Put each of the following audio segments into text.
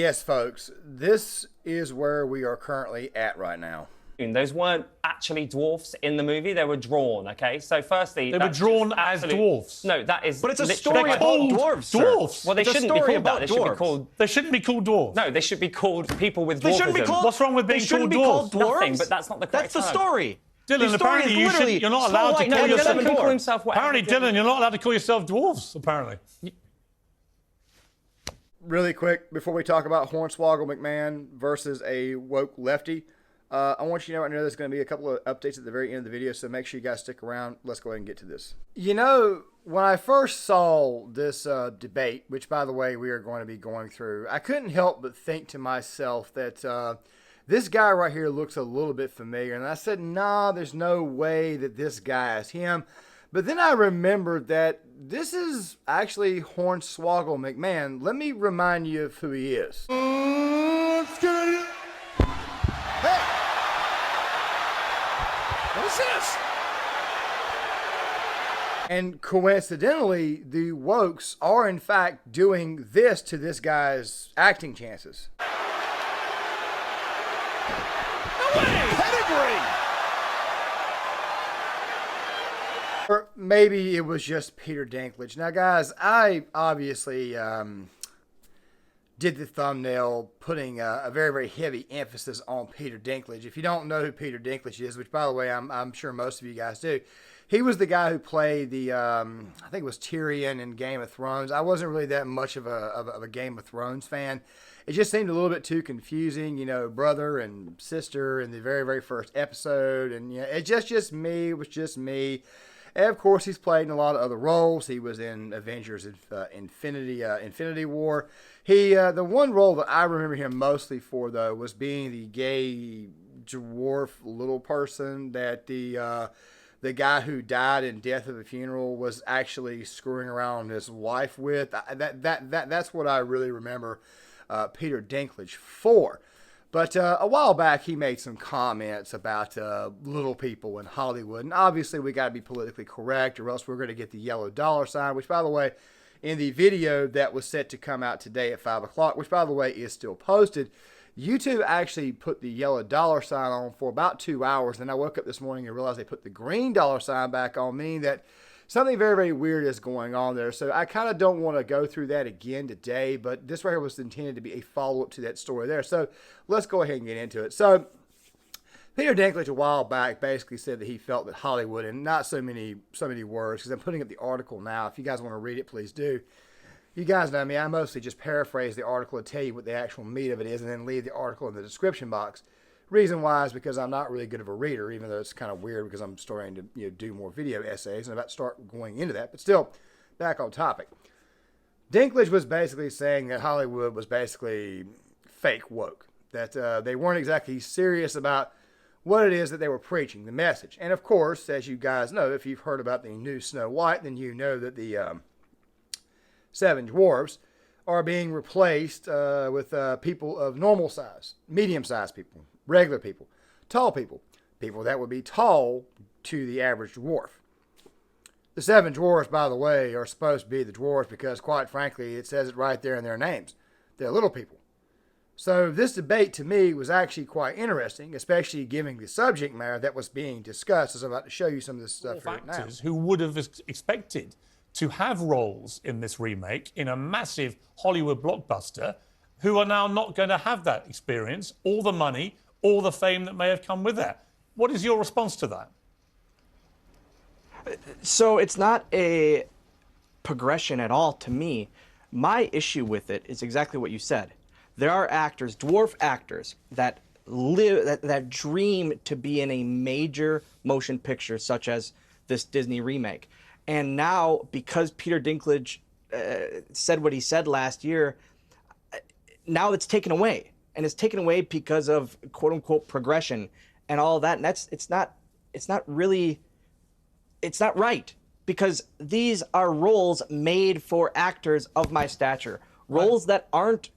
Yes, folks, this is where we are currently at right now. Those weren't actually dwarfs in the movie, they were drawn, okay? So firstly... They were drawn as dwarfs. No, that is... But it's a story about dwarfs, dwarfs. Well, they shouldn't be called that. They should be called... They shouldn't be called dwarfs. No, they should be called people with dwarfism. They shouldn't be called... What's wrong with being called dwarfs? Nothing, but that's not the correct term. That's the story. Dylan, apparently you're not allowed to call yourself... Apparently, Dylan, you're not allowed to call yourself dwarfs, apparently. Really quick, before we talk about Hornswoggle McMahon versus a woke lefty, I want you to know right now there's going to be a couple of updates at the very end of the video, so make sure you guys stick around. Let's go ahead and get to this. You know, when I first saw this debate, which, by the way, we are going to be going through, I couldn't help but think to myself that this guy right here looks a little bit familiar. And I said, nah, there's no way that this guy is him. But then I remembered that this is actually Hornswoggle McMahon. Let me remind you of who he is. What is this? And coincidentally, the wokes are in fact doing this to this guy's acting chances. No way! Pedigree! Or maybe it was just Peter Dinklage. Now, guys, I obviously did the thumbnail putting a very, very heavy emphasis on Peter Dinklage. If you don't know who Peter Dinklage is, which, by the way, I'm sure most of you guys do, he was the guy who played the, I think it was Tyrion in Game of Thrones. I wasn't really that much of a Game of Thrones fan. It just seemed a little bit too confusing, you know, brother and sister in the very, very first episode. And, you know, it was just me. And, of course, he's played in a lot of other roles. He was in Avengers Infinity War. The one role that I remember him mostly for, though, was being the gay dwarf little person that the guy who died in Death of a Funeral was actually screwing around his wife with. That's what I really remember Peter Dinklage for. But a while back, he made some comments about little people in Hollywood. And obviously, we got to be politically correct or else we're going to get the yellow dollar sign, which, by the way, in the video that was set to come out today at 5 o'clock, which, by the way, is still posted, YouTube actually put the yellow dollar sign on for about 2 hours. Then I woke up this morning and realized they put the green dollar sign back on, meaning that something very, very weird is going on there. So I kind of don't want to go through that again today, but this right here was intended to be a follow-up to that story there. So let's go ahead and get into it. So Peter Dinklage a while back basically said that he felt that Hollywood, and not so many words, because I'm putting up the article now. If you guys want to read it, please do. You guys know me. I mostly just paraphrase the article and tell you what the actual meat of it is and then leave the article in the description box. Reason why is because I'm not really good of a reader, even though it's kind of weird because I'm starting to do more video essays and I'm about to start going into that. But still, back on topic. Dinklage was basically saying that Hollywood was basically fake woke. That they weren't exactly serious about what it is that they were preaching, the message. And of course, as you guys know, if you've heard about the new Snow White, then you know that the 7 dwarves are being replaced with people of normal size, medium-sized people, regular people, tall people, people that would be tall to the average dwarf. The 7 dwarves, by the way, are supposed to be the dwarves because, quite frankly, it says it right there in their names. They're little people. So this debate, to me, was actually quite interesting, especially given the subject matter that was being discussed, as I'm about to show you some of this stuff right now. Actors who would have expected to have roles in this remake in a massive Hollywood blockbuster who are now not going to have that experience, all the money, all the fame that may have come with that. What is your response to that? So it's not a progression at all to me. My issue with it is exactly what you said. There are actors, dwarf actors, that that dream to be in a major motion picture such as this Disney remake. And now, because Peter Dinklage said what he said last year, now it's taken away. And it's taken away because of quote-unquote progression and all that. And it's not right. Because these are roles made for actors of my stature. Roles that aren't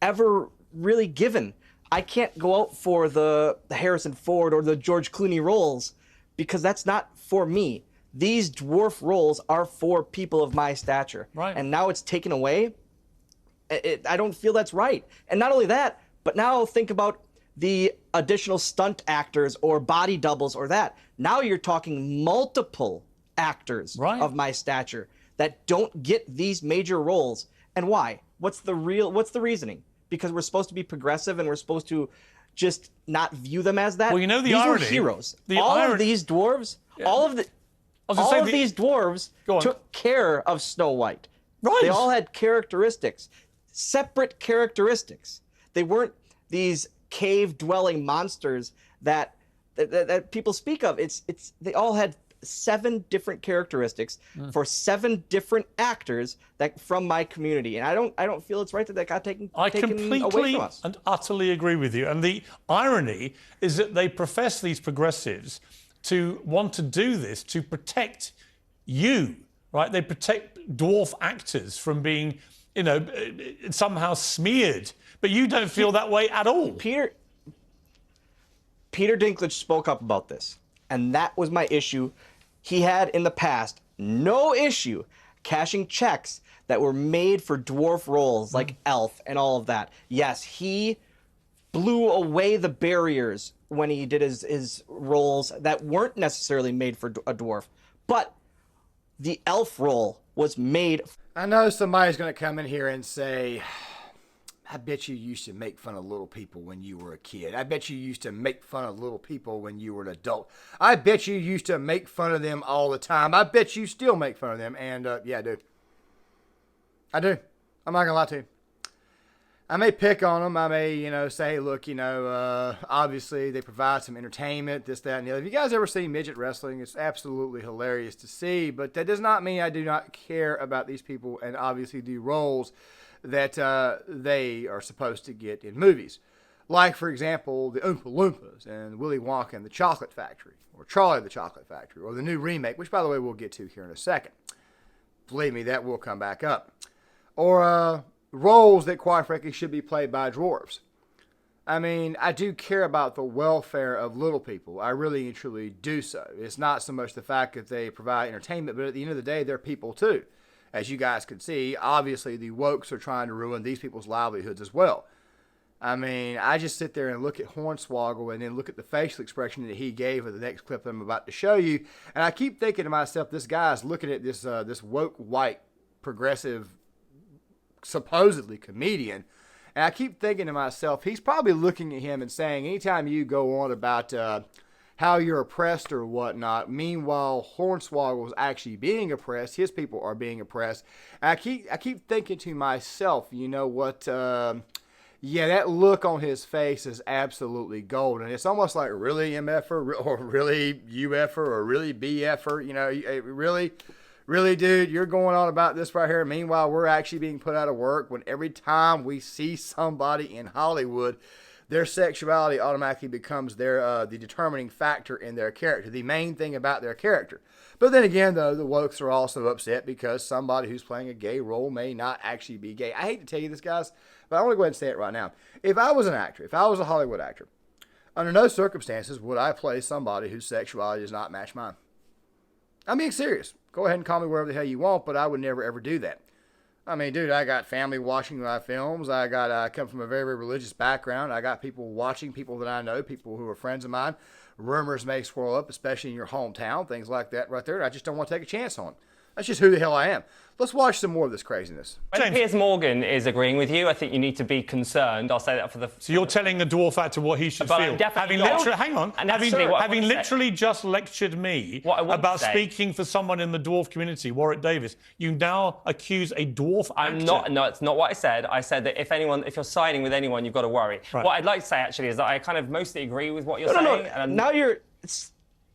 ever really given. I can't go out for the Harrison Ford or the George Clooney roles because that's not for me. These dwarf roles are for people of my stature. Right. And now it's taken away. I don't feel that's right. And not only that, but now think about the additional stunt actors or body doubles or that. Now you're talking multiple actors of my stature that don't get these major roles. And why? What's the reasoning? Because we're supposed to be progressive and we're supposed to just not view them as that. Well, you know, these irony, were heroes. the all irony, of these dwarves, all of these dwarves took care of Snow White. Right. They all had characteristics, separate characteristics. They weren't these cave-dwelling monsters that people speak of. They all had 7 different characteristics for 7 different actors that from my community, and I don't feel it's right that got taken away from us. And utterly agree with you. And the irony is that they profess, these progressives, to want to do this to protect you, right? They protect dwarf actors from being, you know, somehow smeared. But you don't feel that way at all. Peter Dinklage spoke up about this, and that was my issue. He had in the past no issue cashing checks that were made for dwarf roles like Elf and all of that. Yes, he blew away the barriers when he did his roles that weren't necessarily made for a dwarf. But the Elf role was made. I know somebody's going to come in here and say, I bet you used to make fun of little people when you were a kid. I bet you used to make fun of little people when you were an adult. I bet you used to make fun of them all the time. I bet you still make fun of them. And yeah, I do. I do. I'm not going to lie to you. I may pick on them. I may, say, look, obviously they provide some entertainment, this, that, and the other. Have you guys ever seen midget wrestling? It's absolutely hilarious to see, but that does not mean I do not care about these people and obviously the roles that they are supposed to get in movies. Like, for example, the Oompa Loompas and Willy Wonka and the Chocolate Factory, or Charlie the Chocolate Factory, or the new remake, which, by the way, we'll get to here in a second. Believe me, that will come back up. Or roles that, quite frankly, should be played by dwarves. I mean, I do care about the welfare of little people. I really and truly do so. It's not so much the fact that they provide entertainment, but at the end of the day, they're people too. As you guys can see, obviously the wokes are trying to ruin these people's livelihoods as well. I mean, I just sit there and look at Hornswoggle and then look at the facial expression that he gave in the next clip that I'm about to show you, and I keep thinking to myself, this guy's looking at this woke, white, progressive, supposedly comedian, and I keep thinking to myself, he's probably looking at him and saying, anytime you go on about how you're oppressed or whatnot, meanwhile Hornswoggle is actually being oppressed, his people are being oppressed. And I keep thinking to myself, you know what? Yeah, that look on his face is absolutely golden. It's almost like, really MFer, or really UFer, or really BFer. Really, dude, you're going on about this right here. Meanwhile, we're actually being put out of work when every time we see somebody in Hollywood, their sexuality automatically becomes the determining factor in their character, the main thing about their character. But then again, though, the wokes are also upset because somebody who's playing a gay role may not actually be gay. I hate to tell you this, guys, but I want to go ahead and say it right now. If I was an actor, if I was a Hollywood actor, under no circumstances would I play somebody whose sexuality does not match mine. I'm being serious. Go ahead and call me wherever the hell you want, but I would never, ever do that. I mean, dude, I got family watching my films. I come from a very, very religious background. I got people watching, people that I know, people who are friends of mine. Rumors may swirl up, especially in your hometown, things like that right there. I just don't want to take a chance on. That's just who the hell I am. Let's watch some more of this craziness. When Piers Morgan is agreeing with you, I think you need to be concerned. I'll say that for the... So you're telling the dwarf actor what he should feel? Definitely Hang on. Having literally just lectured me about speaking for someone in the dwarf community, Warwick Davis, you now accuse a dwarf actor. No, it's not what I said. I said that if you're siding with anyone, you've got to worry. Right. What I'd like to say, actually, is that I kind of mostly agree with what you're saying. And now you're...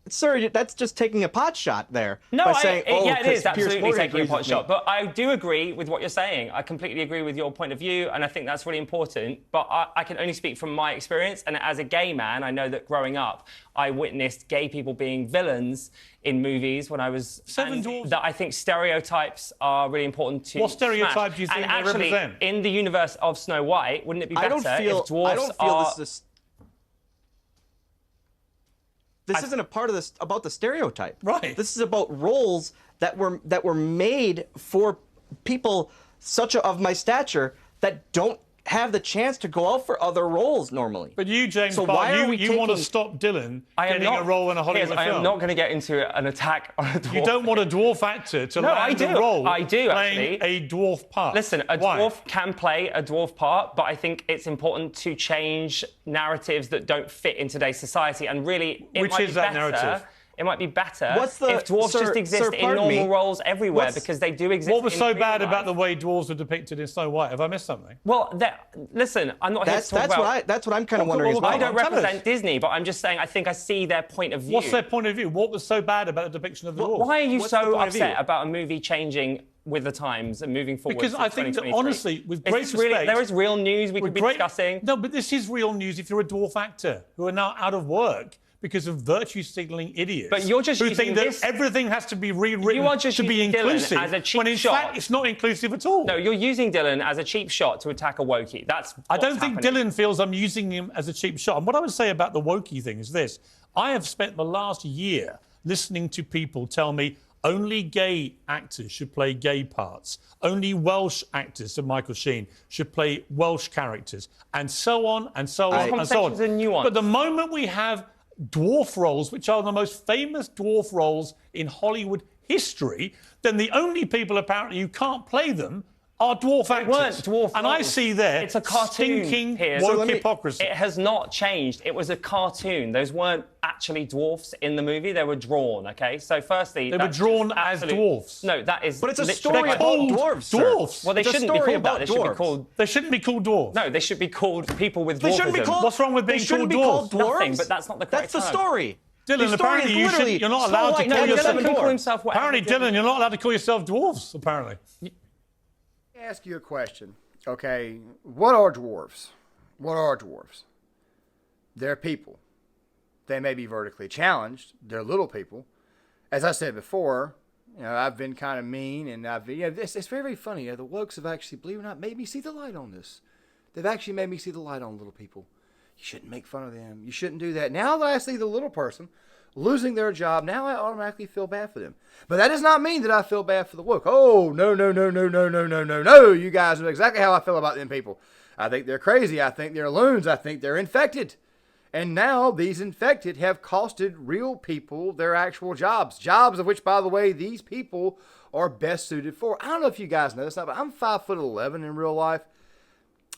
Sir, that's just taking a pot shot there. No, it is Piers absolutely Morgan taking a pot shot. But I do agree with what you're saying. I completely agree with your point of view, and I think that's really important. But I can only speak from my experience. And as a gay man, I know that growing up, I witnessed gay people being villains in movies when I was... That I think stereotypes are really important to... What stereotype do you think they represent? In the universe of Snow White, wouldn't it be better if dwarfs This isn't a part of this about the stereotype. Right. This is about roles that were made for people of my stature that don't have the chance to go out for other roles normally. But you, James So Bond, why are we you want to taking- stop Dylan I am getting not, a role in a Hollywood Piers, film. I am not going to get into an attack on a dwarf. You don't want a dwarf actor to No, land I do. a role I do, playing actually. a dwarf part. Listen, a Why? dwarf can play a dwarf part, but I think it's important to change narratives that don't fit in today's society. And really, it Which might is be that better. narrative? It might be better What's the- if dwarfs sir- just exist sir, in pardon normal me. roles everywhere, What's- because they do exist. What was in so real bad life. about the way dwarves were depicted in Snow White? Have I missed something? Well, listen, I'm not here to talk about... That's what I'm kind of wondering as well, well. I don't Tell us. represent Disney, but I'm just saying I think I see their point of view. What's their point of view? What was so bad about the depiction of the dwarves? Why are you What's the so point of view? upset about a movie changing with the times and moving forward? Because to I think that, 2023? honestly, with Is great this really, respect... there is real news we could be discussing. No, but this is real news if you're a dwarf actor who are now out of work because of virtue signalling idiots. But you're just who using think that this- everything has to be rewritten You are just to be using Dylan inclusive, as a cheap when in shot. fact it's not inclusive at all. No, you're using Dylan as a cheap shot to attack a Wokey. That's I don't what's think happening. Dylan feels I'm using him as a cheap shot. And what I would say about the Wokey thing is this. I have spent the last year listening to people tell me only gay actors should play gay parts. Only Welsh actors, so Michael Sheen, should play Welsh characters. And so on, and so on, and so on. Conversations are nuanced. But the moment we have dwarf roles, which are the most famous dwarf roles in Hollywood history, then the only people apparently who can't play them are dwarf actors. weren't dwarf and I roles. see there It's a cartoon, stinking Piers. woke So let me- hypocrisy. It has not changed. It was a cartoon. Those weren't actually dwarfs in the movie. They were drawn, okay? So firstly... They were that's drawn just as absolute- dwarfs. No, that is But it's a literally- story They're about called dwarves, sir. dwarfs. Well, they It's a shouldn't be story called that. about They should be dwarves. called... They shouldn't be called dwarfs. No, they should be called people with They shouldn't be dwarfism. called. What's wrong with being they shouldn't called be called dwarves? dwarves. Nothing, but that's not the correct That's the term. story. Dylan, The story apparently is you literally you're not Snow allowed White to and call the Dylan yourself Seven can call Dwarfs. himself whatever. Apparently, Dylan, you're not allowed to call yourself dwarfs, apparently. Let me ask you a question. Okay, what are dwarves? What are dwarves? They're people. They may be vertically challenged. They're little people. As I said before, I've been kind of mean, and it's very, very funny. The wokes have actually, believe it or not, made me see the light on this. They've actually made me see the light on little people. You shouldn't make fun of them. You shouldn't do that. Now that I see the little person losing their job, now I automatically feel bad for them. But that does not mean that I feel bad for the woke. Oh, no. You guys know exactly how I feel about them people. I think they're crazy. I think they're loons. I think they're infected. And now these infected have costed real people their actual jobs. Jobs of which, by the way, these people are best suited for. I don't know if you guys know this, but I'm 5'11" in real life.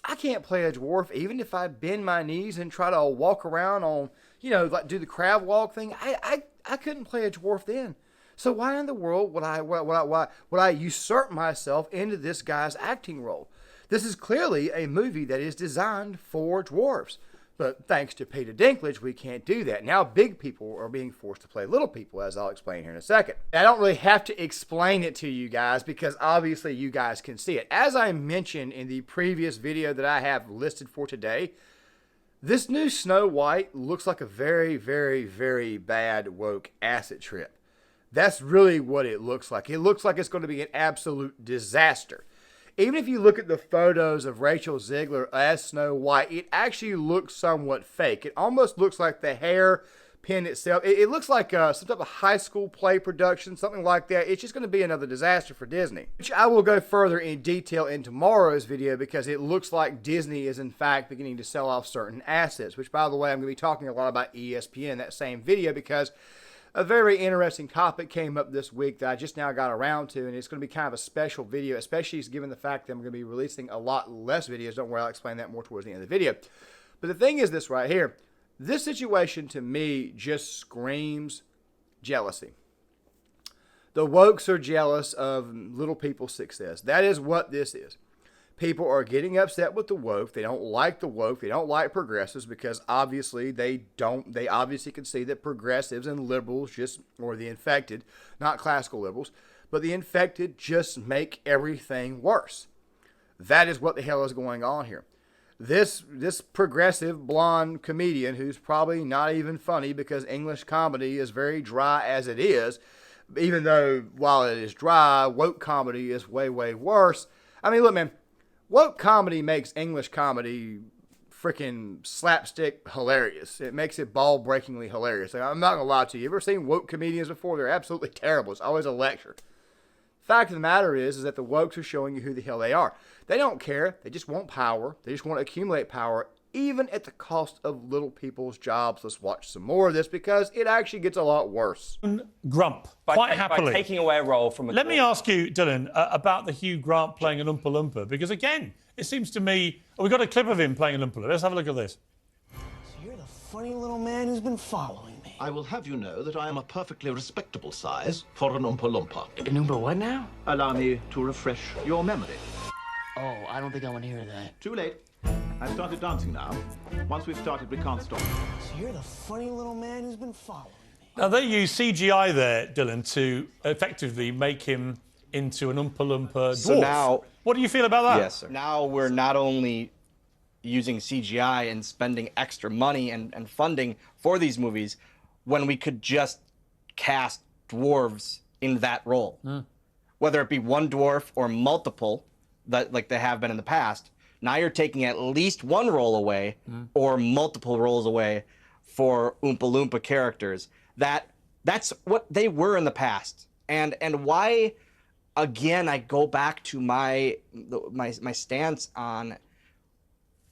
I can't play a dwarf even if I bend my knees and try to walk around on, like do the crab walk thing. I couldn't play a dwarf then. So why in the world would I usurp myself into this guy's acting role? This is clearly a movie that is designed for dwarves. But thanks to Peter Dinklage, we can't do that. Now big people are being forced to play little people, as I'll explain here in a second. I don't really have to explain it to you guys because obviously you guys can see it. As I mentioned in the previous video that I have listed for today, this new Snow White looks like a very, very, very bad woke acid trip. That's really what it looks like. It looks like it's going to be an absolute disaster. Even if you look at the photos of Rachel Zegler as Snow White, it actually looks somewhat fake. It almost looks like the hair pin itself. It looks like some type of high school play production, something like that. It's just going to be another disaster for Disney. Which I will go further in detail in tomorrow's video because it looks like Disney is in fact beginning to sell off certain assets. Which, by the way, I'm going to be talking a lot about ESPN in that same video because a very interesting topic came up this week that I just now got around to, and it's going to be kind of a special video, especially given the fact that I'm going to be releasing a lot less videos. Don't worry, I'll explain that more towards the end of the video. But the thing is this right here. This situation to me just screams jealousy. The wokes are jealous of little people's success. That is what this is. People are getting upset with the woke. They don't like the woke. They don't like progressives because obviously they obviously can see that progressives and liberals or the infected, not classical liberals, but the infected just make everything worse. That is what the hell is going on here. This progressive blonde comedian who's probably not even funny because English comedy is very dry as it is, even though while it is dry, woke comedy is way, way worse. I mean, look, man. Woke comedy makes English comedy freaking slapstick hilarious. It makes it ball-breakingly hilarious. I'm not going to lie to you. You ever seen woke comedians before? They're absolutely terrible. It's always a lecture. Fact of the matter is that the wokes are showing you who the hell they are. They don't care. They just want power. They just want to accumulate power, even at the cost of little people's jobs. Let's watch some more of this because it actually gets a lot worse. Grump, quite happily. By taking away a role from a Let me ask you, Dylan, about the Hugh Grant playing an Oompa Loompa, because again, it seems to me... Oh, we've got a clip of him playing an Oompa Loompa. Let's have a look at this. So you're the funny little man who's been following me. I will have you know that I am a perfectly respectable size for an Oompa Loompa. An Oompa what now? Allow me to refresh your memory. Oh, I don't think I want to hear that. Too late. I've started dancing now. Once we've started, we can't stop. So you're the funny little man who's been following me. Now, they use CGI there, Dylan, to effectively make him into an Oompa Loompa dwarf. So now... What do you feel about that? Yes, sir. Now we're not only using CGI and spending extra money and funding for these movies when we could just cast dwarves in that role. Whether it be one dwarf or multiple, that like they have been in the past. Now you're taking at least one role away or multiple roles away for Oompa Loompa characters. That's what they were in the past. And why, again, I go back to my stance on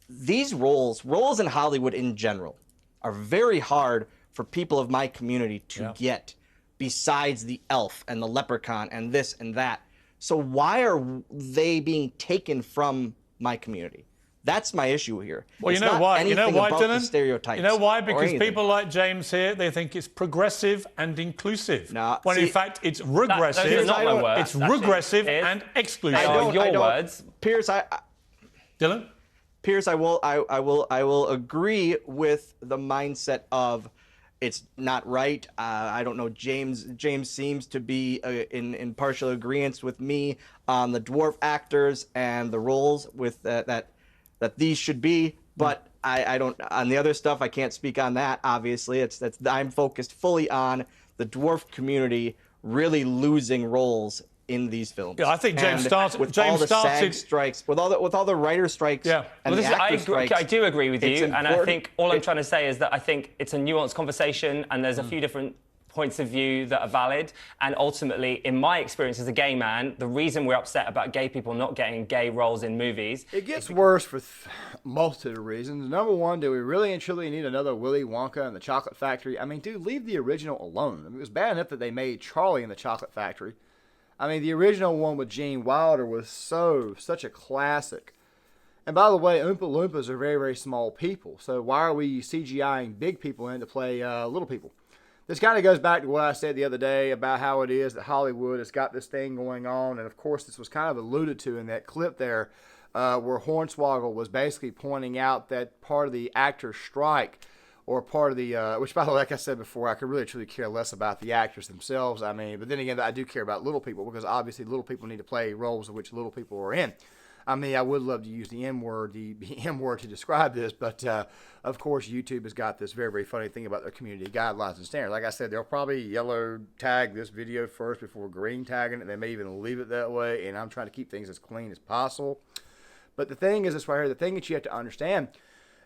these roles in Hollywood in general are very hard for people of my community to get, besides the elf and the leprechaun and this and that. So why are they being taken from my community? That's my issue here. Well, It's you know not why? You know anything why, about Dylan? the stereotypes You know why? or Because anything. people like James here, they think it's progressive and inclusive. Nah, when in see- fact it's regressive. those are not my words, it's actually. regressive Piers, and exclusive. I don't- your words. Pierce, Dylan? Pierce, I will agree with the mindset of it's not right. I don't know. James seems to be in partial agreement with me on the dwarf actors and the roles with that these should be. But I don't on the other stuff. I can't speak on that. Obviously, I'm focused fully on the dwarf community really losing roles in these films. Yeah, I think James And started- with James all the started- SAG strikes, with all the writer strikes, Yeah. and Well, the actor strikes. I do agree with it's you, and I important- think all I'm trying to say is that I think it's a nuanced conversation, and there's a few different points of view that are valid. And ultimately, in my experience as a gay man, the reason we're upset about gay people not getting gay roles in movies. It gets worse for multitude of reasons. Number one, do we really and truly need another Willy Wonka and the Chocolate Factory? I mean, dude, leave the original alone. I mean, it was bad enough that they made Charlie in the Chocolate Factory. I mean, the original one with Gene Wilder was such a classic. And by the way, Oompa Loompas are very, very small people. So why are we CGIing big people in to play little people? This kind of goes back to what I said the other day about how it is that Hollywood has got this thing going on. And of course, this was kind of alluded to in that clip there where Hornswoggle was basically pointing out that part of the actor's strike or part of the, which by the way, like I said before, I could really truly care less about the actors themselves. I mean, but then again, I do care about little people because obviously little people need to play roles of which little people are in. I mean, I would love to use the M word to describe this, but of course, YouTube has got this very, very funny thing about their community guidelines and standards. Like I said, they'll probably yellow tag this video first before green tagging it. They may even leave it that way, and I'm trying to keep things as clean as possible. But the thing is this right here, the thing that you have to understand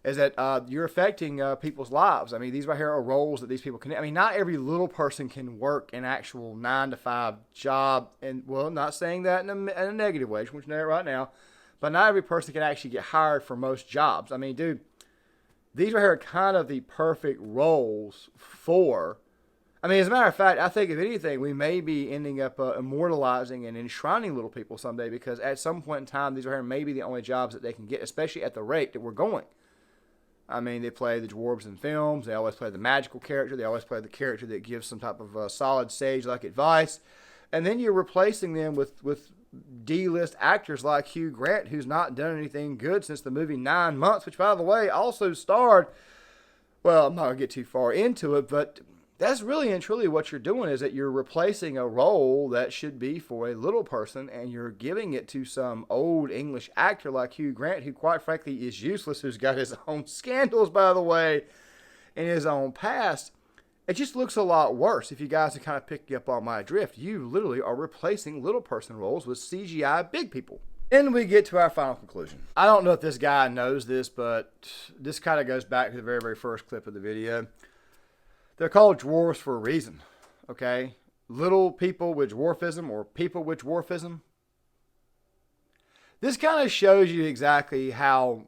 is that you're affecting people's lives. I mean, these right here are roles that these people can. I mean, not every little person can work an actual 9-to-5 job. And, well, not saying that in a negative way, which know it right now. But not every person can actually get hired for most jobs. I mean, dude, these right here are kind of the perfect roles for. I mean, as a matter of fact, I think if anything, we may be ending up immortalizing and enshrining little people someday because at some point in time, these right here may be the only jobs that they can get, especially at the rate that we're going. I mean, they play the dwarves in films. They always play the magical character. They always play the character that gives some type of solid sage-like advice. And then you're replacing them with D-list actors like Hugh Grant, who's not done anything good since the movie 9 Months, which, by the way, also starred, well, I'm not going to get too far into it, but that's really and truly what you're doing is that you're replacing a role that should be for a little person and you're giving it to some old English actor like Hugh Grant, who quite frankly is useless, who's got his own scandals, by the way, in his own past. It just looks a lot worse if you guys are kind of picking up on my drift. You literally are replacing little person roles with CGI big people. Then we get to our final conclusion. I don't know if this guy knows this, but this kind of goes back to the very, very first clip of the video. They're called dwarves for a reason, okay? little people with dwarfism or people with dwarfism. This kind of shows you exactly how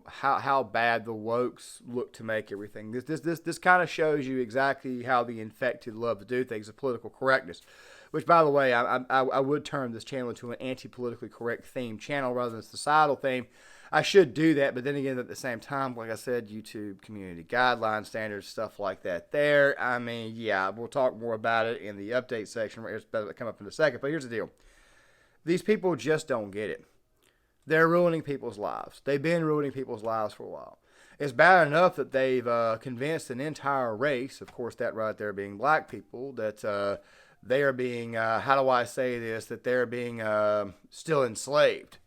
bad the wokes look to make everything. This kind of shows you exactly how the infected love to do things, the political correctness. Which, by the way, I would turn this channel into an anti-politically correct theme channel rather than a societal theme. I should do that, but then again, at the same time, like I said, YouTube community guidelines, standards, stuff like that there. I mean, yeah, we'll talk more about it in the update section. It's better to come up in a second, but here's the deal. These people just don't get it. They're ruining people's lives. They've been ruining people's lives for a while. It's bad enough that they've convinced an entire race, of course, that right there being black people, that they are being, how do I say this, that they're being still enslaved.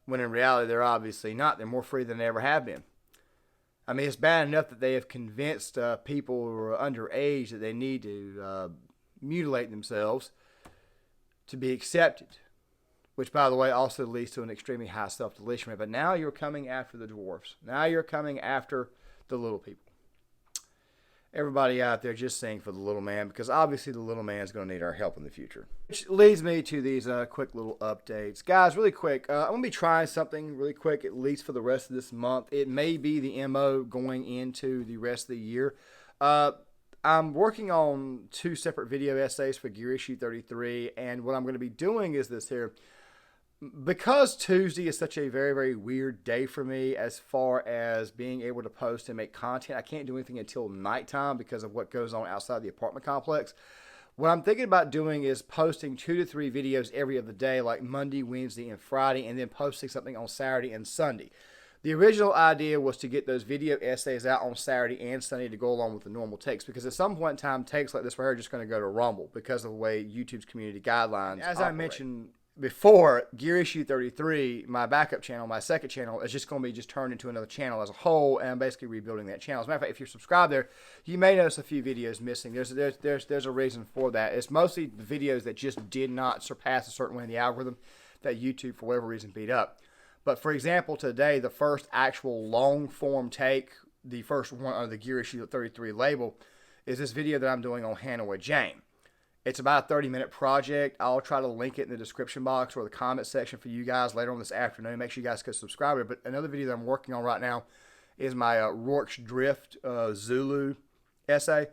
When in reality, they're obviously not. They're more free than they ever have been. I mean, it's bad enough that they have convinced people who are underage that they need to mutilate themselves to be accepted. Which, by the way, also leads to an extremely high self-deletion rate. But now you're coming after the dwarfs. Now you're coming after the little people. Everybody out there just sing for the little man, because obviously the little man is going to need our help in the future. Which leads me to these quick little updates. Guys, really quick, I'm going to be trying something really quick, at least for the rest of this month. It may be the MO going into the rest of the year. I'm working on 2 separate video essays for Gear Issue 33, and what I'm going to be doing is this here. Because Tuesday is such a very, very weird day for me as far as being able to post and make content, I can't do anything until nighttime because of what goes on outside the apartment complex. What I'm thinking about doing is posting 2 to 3 videos every other day, like Monday, Wednesday, and Friday, and then posting something on Saturday and Sunday. The original idea was to get those video essays out on Saturday and Sunday to go along with the normal takes, because at some point in time, takes like this right here are just going to go to Rumble because of the way YouTube's community guidelines As operate. I mentioned before, Gear Issue 33, my backup channel, my second channel, is just going to be just turned into another channel as a whole, and I'm basically rebuilding that channel. As a matter of fact, if you're subscribed there, you may notice a few videos missing. There's a reason for that. It's mostly the videos that just did not surpass a certain way in the algorithm that YouTube, for whatever reason, beat up. But for example, today, the first actual long-form take, the first one under the Gear Issue 33 label, is this video that I'm doing on Hanoi Jane. It's about a 30-minute project. I'll try to link it in the description box or the comment section for you guys later on this afternoon. Make sure you guys go subscribe. But another video that I'm working on right now is my Rourke's Drift Zulu essay.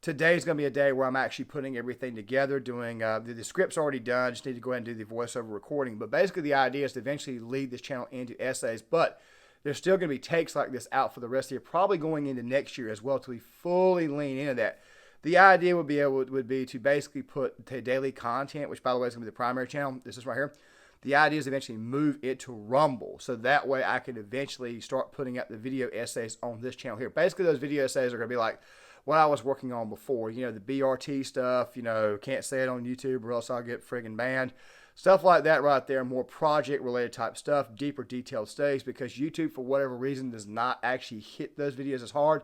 Today's going to be a day where I'm actually putting everything together, doing the script's already done. Just need to go ahead and do the voiceover recording. But basically the idea is to eventually lead this channel into essays. But there's still going to be takes like this out for the rest of the year, probably going into next year as well, till we fully lean into that. The idea would be to basically put daily content, which by the way is going to be the primary channel. This is right here. The idea is to eventually move it to Rumble, so that way I can eventually start putting up the video essays on this channel here. Basically, those video essays are going to be like what I was working on before. You know, the BRT stuff. You know, can't say it on YouTube or else I'll get friggin' banned. Stuff like that right there. More project-related type stuff, deeper, detailed studies, because YouTube, for whatever reason, does not actually hit those videos as hard.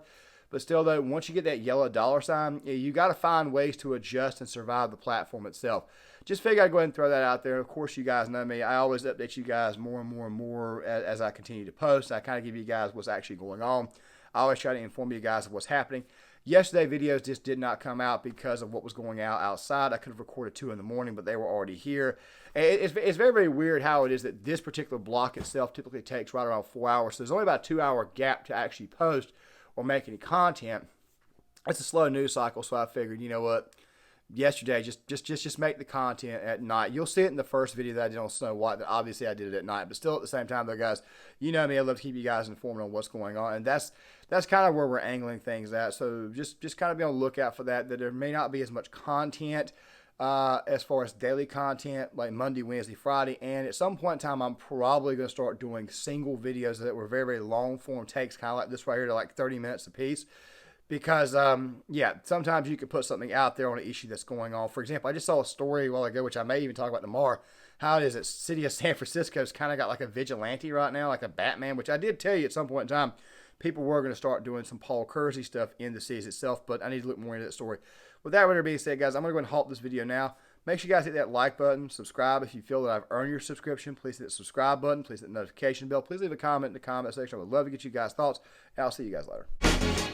But still, though, once you get that yellow dollar sign, you got to find ways to adjust and survive the platform itself. Just figured I'd go ahead and throw that out there. Of course, you guys know me. I always update you guys more and more and more as I continue to post. I kind of give you guys what's actually going on. I always try to inform you guys of what's happening. Yesterday, videos just did not come out because of what was going on outside. I could have recorded 2 in the morning, but they were already here. It's very, very weird how it is that this particular block itself typically takes right around 4 hours. So there's only about a 2-hour gap to actually post or make any content. It's a slow news cycle, so I figured, you know what, yesterday, just make the content at night. You'll see it in the first video that I did on Snow White, that obviously I did it at night, but still at the same time, though, guys, you know me, I love to keep you guys informed on what's going on, and that's kind of where we're angling things at, so just kind of be on the lookout for that there may not be as much content as far as daily content, like Monday, Wednesday, Friday, and at some point in time, I'm probably going to start doing single videos that were very, very long form takes, kind of like this right here, to like 30 minutes a piece. Because, yeah, sometimes you can put something out there on an issue that's going on. For example, I just saw a story a while ago, which I may even talk about tomorrow, how it is that city of San Francisco's kind of got like a vigilante right now, like a Batman, which I did tell you at some point in time, people were going to start doing some Paul Kersey stuff in the cities itself, but I need to look more into that story. With that being said, guys, I'm going to go ahead and halt this video now. Make sure you guys hit that like button, subscribe if you feel that I've earned your subscription. Please hit the subscribe button. Please hit the notification bell. Please leave a comment in the comment section. I would love to get you guys' thoughts, and I'll see you guys later.